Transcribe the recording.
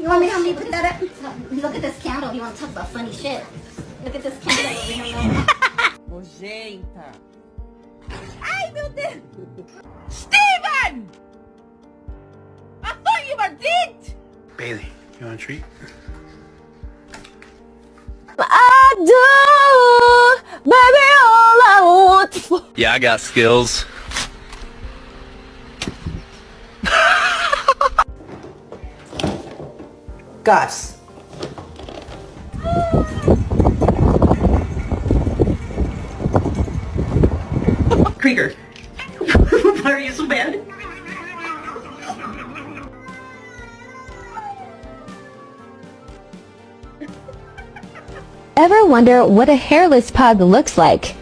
You want me to help me put that up? Look at this candle. You want to talk about funny shit? Look at this candle. Nojenta. Ai, meu Deus! Steven! I thought you were dead! Bailey, you want a treat? I do, baby, all I want. Yeah, I got skills. Gus. Krieger. Why are you so bad? Ever wonder what a hairless pug looks like?